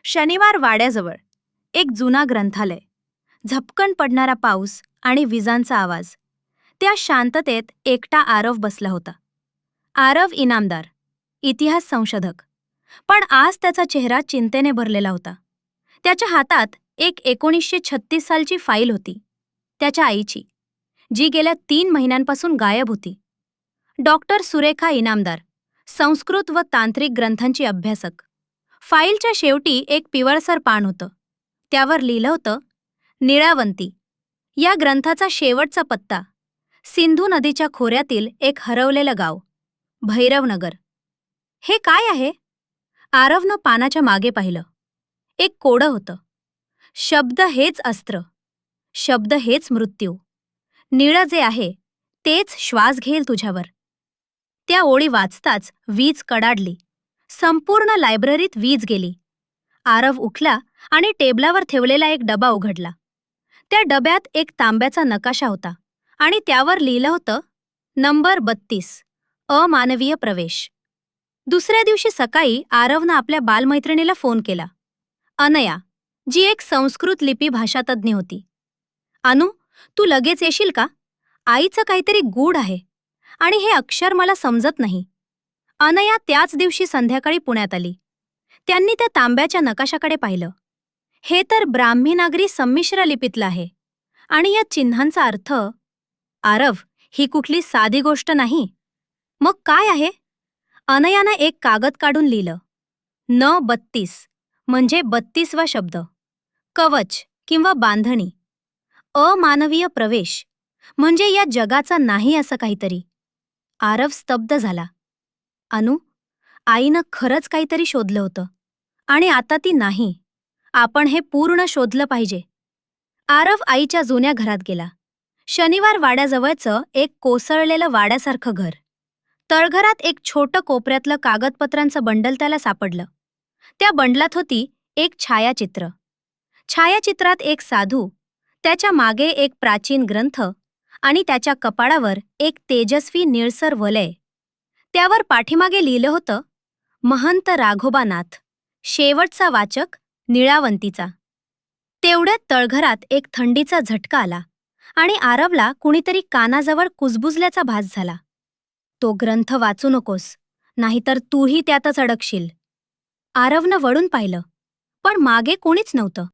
शनिवार वाड्याजवळ एक जुना ग्रंथालय, झपकन पडणारा पाऊस आणि विजांचा आवाज. त्या शांततेत एकटा आरव बसला होता. आरव इनामदार, इतिहास संशोधक. पण आज त्याचा चेहरा चिंतेने भरलेला होता. त्याच्या हातात एक 1936 सालची फाईल होती, त्याच्या आईची, जी गेल्या 3 महिन्यांपासून गायब होती. डॉक्टर सुरेखा इनामदार, संस्कृत व तांत्रिक ग्रंथांची अभ्यासक. फाईलच्या शेवटी एक पिवळसर पान होतं. त्यावर लिहिलं होतं, निळावंती. या ग्रंथाचा शेवटचा पत्ता, सिंधू नदीच्या खोऱ्यातील एक हरवलेलं गाव, भैरवनगर. हे काय आहे? आरवनं पानाच्या मागे पाहिलं. एक कोडं होतं. शब्द हेच अस्त्र, शब्द हेच मृत्यू. निळं जे आहे तेच श्वास घेईल तुझ्यावर. त्या ओळी वाचताच वीज कडाडली. संपूर्ण लायब्ररीत वीज गेली. आरव उठला आणि टेबलावर ठेवलेला एक डबा उघडला. त्या डब्यात एक तांब्याचा नकाशा होता आणि त्यावर लिहिलं होतं, नंबर 32, अमानवीय प्रवेश. दुसऱ्या दिवशी सकाळी आरवनं आपल्या बालमैत्रिणीला फोन केला, अनया, जी एक संस्कृत लिपी भाषातज्ञ होती. अनु, तू लगेच येशील का? आईचं काहीतरी गूढ आहे आणि हे अक्षर मला समजत नाही. अनया त्याच दिवशी संध्याकाळी पुण्यात आली. त्यांनी त्या तांब्याच्या नकाशाकडे पाहिलं. हे तर ब्राह्मी नागरी संमिश्र लिपीतलं आहे आणि या चिन्हांचा अर्थ. आरव, ही कुठली साधी गोष्ट नाही. मग काय आहे? अनयानं एक कागद काढून लिहिलं, न 32 म्हणजे 32वा शब्द, कवच किंवा बांधणी. अमानवीय प्रवेश म्हणजे या जगाचा नाही असं काहीतरी. आरव स्तब्ध झाला. अनु, आईनं खरंच काहीतरी शोधलं होतं आणि आता ती नाही. आपण हे पूर्ण शोधलं पाहिजे. आरव आईच्या जुन्या घरात गेला. शनिवार वाड्याजवळचं एक कोसळलेलं वाड्यासारखं घर. तळघरात एक छोटं कोपऱ्यातलं कागदपत्रांचं बंडल त्याला सापडलं. त्या बंडलात होती एक छायाचित्र. छायाचित्रात एक साधू, त्याच्या मागे एक प्राचीन ग्रंथ आणि त्याच्या कपाळावर एक तेजस्वी निळसर वलय. त्यावर पाठीमागे लिहिलं होतं, महंत राघोबानाथ, शेवटचा वाचक निळावंतीचा. तेवढ्यात तळघरात एक थंडीचा झटका आला आणि आरवला कुणीतरी कानाजवळ कुजबुजल्याचा भास झाला. तो ग्रंथ वाचू नकोस, नाहीतर तूही त्यातच अडकशील. आरवनं वळून पाहिलं, पण मागे कोणीच नव्हतं.